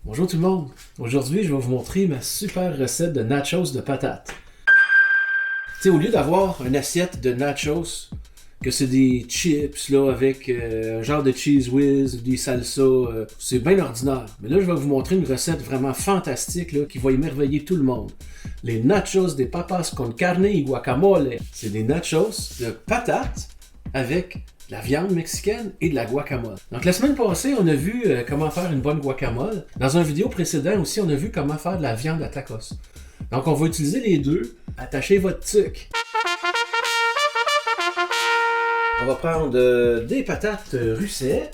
Bonjour tout le monde! Aujourd'hui, je vais vous montrer ma super recette de nachos de patates. Tu sais, au lieu d'avoir une assiette de nachos, que c'est des chips là, avec un genre de cheese whiz, des salsas, c'est bien ordinaire. Mais là, je vais vous montrer une recette vraiment fantastique là, qui va émerveiller tout le monde. Les nachos de papas con carne y guacamole. C'est des nachos de patates avec de la viande mexicaine et de la guacamole. Donc la semaine passée, on a vu comment faire une bonne guacamole. Dans une vidéo précédente aussi, on a vu comment faire de la viande à tacos. Donc on va utiliser les deux. Attachez votre tuque. On va prendre des patates russet.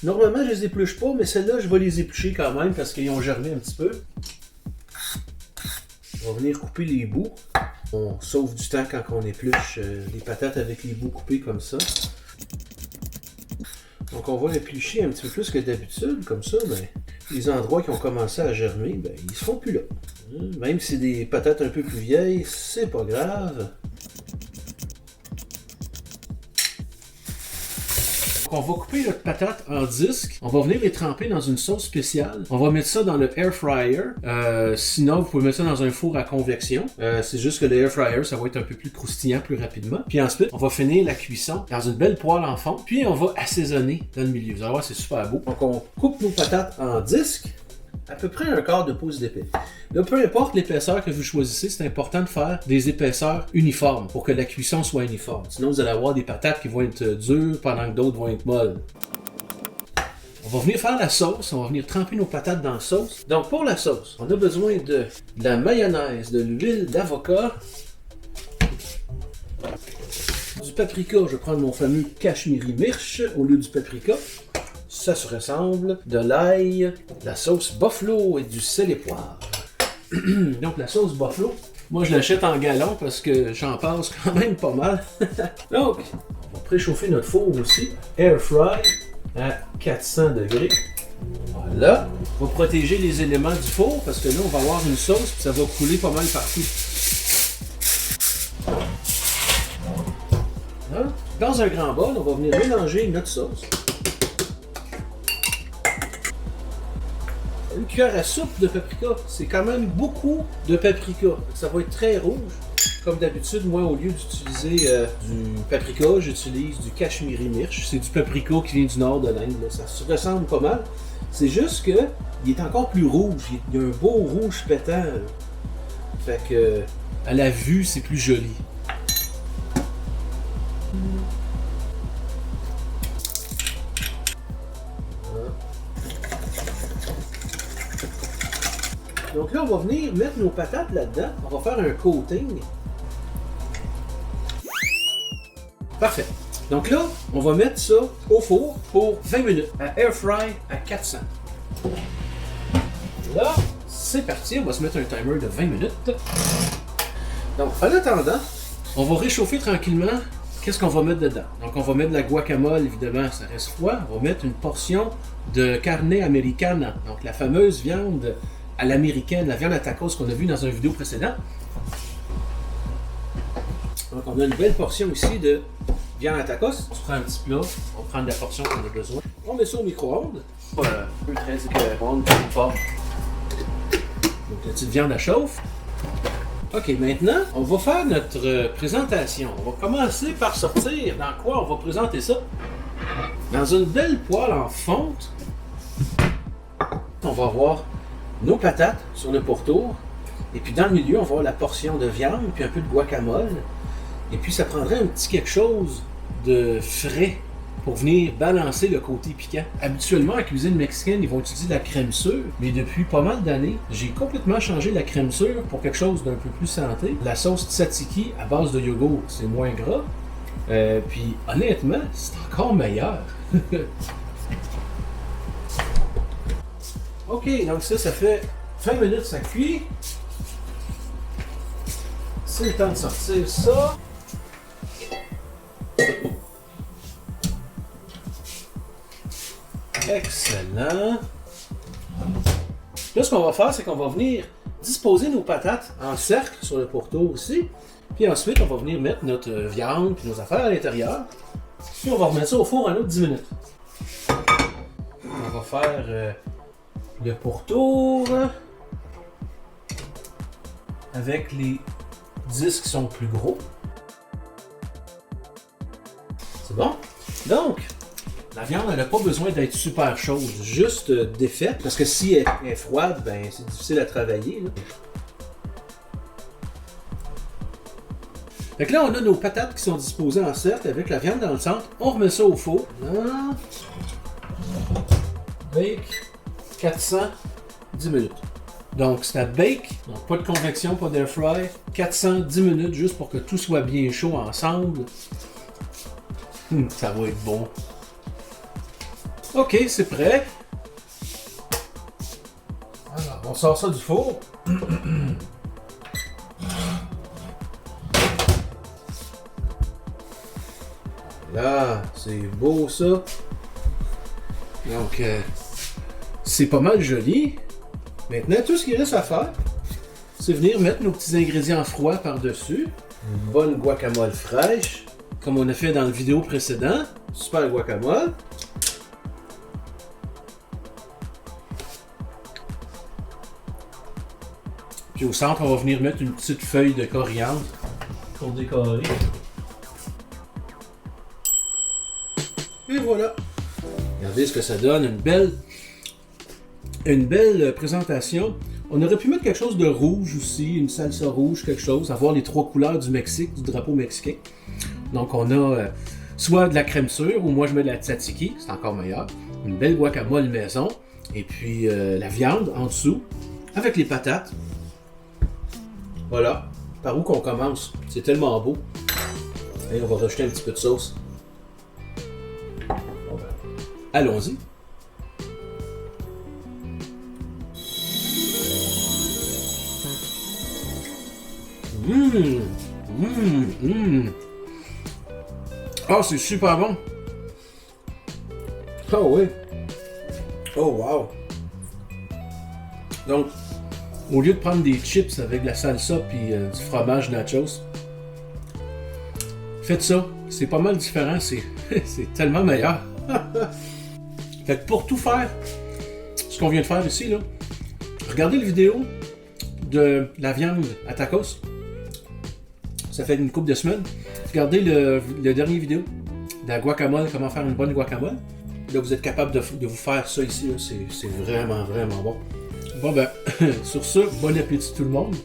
Normalement, je les épluche pas, mais celles-là, je vais les éplucher quand même parce qu'ils ont germé un petit peu. On va venir couper les bouts. On sauve du temps quand on épluche les patates avec les bouts coupés comme ça. Donc on va éplucher un petit peu plus que d'habitude, comme ça, ben, les endroits qui ont commencé à germer, ben, ils ne seront plus là. Même si c'est des patates un peu plus vieilles, c'est pas grave. On va couper notre patate en disques. On va venir les tremper dans une sauce spéciale. On va mettre ça dans le air fryer. Sinon, vous pouvez mettre ça dans un four à convection. C'est juste que le air fryer, ça va être un peu plus croustillant plus rapidement. Puis ensuite, on va finir la cuisson dans une belle poêle en fond. Puis on va assaisonner dans le milieu. Vous allez voir, c'est super beau. Donc on coupe nos patates en disques. À peu près un quart de pouce d'épais. Là, peu importe l'épaisseur que vous choisissez, c'est important de faire des épaisseurs uniformes pour que la cuisson soit uniforme. Sinon, vous allez avoir des patates qui vont être dures pendant que d'autres vont être molles. On va venir faire la sauce, on va venir tremper nos patates dans la sauce. Donc pour la sauce, on a besoin de la mayonnaise, de l'huile d'avocat, du paprika. Je vais prendre mon fameux cashmere mirch au lieu du paprika. Ça se ressemble, de l'ail, de la sauce buffalo et du sel et poivre. Donc la sauce buffalo, moi je l'achète en gallon parce que j'en passe quand même pas mal. Donc, on va préchauffer notre four aussi. Air fry à 400 degrés. Voilà. On va protéger les éléments du four parce que là on va avoir une sauce et ça va couler pas mal partout. Là, dans un grand bol, on va venir mélanger notre sauce. Une cuillère à soupe de paprika, c'est quand même beaucoup de paprika. Ça va être très rouge. Comme d'habitude, moi, au lieu d'utiliser du paprika, j'utilise du cashmere mirch. C'est du paprika qui vient du nord de l'Inde. Ça se ressemble pas mal. C'est juste que il est encore plus rouge. Il y a un beau rouge pétant. Fait que à la vue, c'est plus joli. Donc là, on va venir mettre nos patates là-dedans. On va faire un coating. Parfait. Donc là, on va mettre ça au four pour 20 minutes, à air fry à 400. Là, c'est parti. On va se mettre un timer de 20 minutes. Donc, en attendant, on va réchauffer tranquillement. Qu'est-ce qu'on va mettre dedans? Donc, on va mettre de la guacamole, évidemment, ça reste froid. On va mettre une portion de carne americana, donc la fameuse viande à l'américaine, la viande à tacos qu'on a vu dans une vidéo précédente. Donc on a une belle portion ici de viande à tacos. Tu prends un petit plat, on prend la portion qu'on a besoin. On met ça au micro-ondes. Un peu très micro-ondes pour pas. Donc la petite viande à chauffe. Ok, maintenant, on va faire notre présentation. On va commencer par sortir dans quoi on va présenter ça. Dans une belle poêle en fonte. On va avoir nos patates sur le pourtour, et puis dans le milieu, on va avoir la portion de viande, puis un peu de guacamole, et puis ça prendrait un petit quelque chose de frais pour venir balancer le côté piquant. Habituellement, en cuisine mexicaine, ils vont utiliser de la crème sûre, mais depuis pas mal d'années, j'ai complètement changé la crème sûre pour quelque chose d'un peu plus santé. La sauce tzatziki à base de yogourt, c'est moins gras, puis honnêtement, c'est encore meilleur. Ok, donc ça fait 20 minutes ça cuit. C'est le temps de sortir ça. Excellent. Là, ce qu'on va faire, c'est qu'on va venir disposer nos patates en cercle sur le pourtour ici. Puis ensuite, on va venir mettre notre viande et nos affaires à l'intérieur. Puis on va remettre ça au four un autre 10 minutes. On va faire le pourtour avec les disques qui sont plus gros. C'est bon? Donc, la viande, elle n'a pas besoin d'être super chaude, juste défaite, parce que si elle est froide, ben c'est difficile à travailler. Là. Fait que là, on a nos patates qui sont disposées en cercle avec la viande dans le centre. On remet ça au four. Bake 410 minutes. Donc, c'est à bake, donc pas de convection, pas d'air fry. 410 minutes juste pour que tout soit bien chaud ensemble. Ça va être bon. Ok, c'est prêt. Alors, on sort ça du four. Là, c'est beau ça. Donc, c'est pas mal joli. Maintenant, tout ce qu'il reste à faire, c'est venir mettre nos petits ingrédients froids par-dessus. Une bonne guacamole fraîche, comme on a fait dans la vidéo précédente. Super guacamole. Puis au centre, on va venir mettre une petite feuille de coriandre pour décorer. Et voilà. Regardez ce que ça donne, une belle présentation. On aurait pu mettre quelque chose de rouge aussi, une salsa rouge, quelque chose, avoir les 3 couleurs du Mexique, du drapeau mexicain. Donc on a soit de la crème sûre, ou moi je mets de la tzatziki, c'est encore meilleur. Une belle guacamole maison, et puis la viande en dessous, avec les patates. Voilà. Par où qu'on commence? C'est tellement beau. Et on va rajouter un petit peu de sauce. Bon ben, allons-y. Oh, c'est super bon. Oh oui. Oh wow. Donc, au lieu de prendre des chips avec de la salsa puis du fromage nachos, faites ça. C'est pas mal différent. C'est tellement meilleur. Fait que pour tout faire, ce qu'on vient de faire ici, là, regardez la vidéo de la viande à tacos. Ça fait une couple de semaines. Regardez le dernier vidéo de la guacamole, comment faire une bonne guacamole. Là, vous êtes capable de vous faire ça ici. C'est vraiment, vraiment bon. Bon ben, sur ce, bon appétit tout le monde.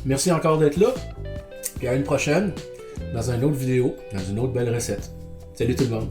Merci encore d'être là. Et à une prochaine, dans une autre vidéo, dans une autre belle recette. Salut tout le monde.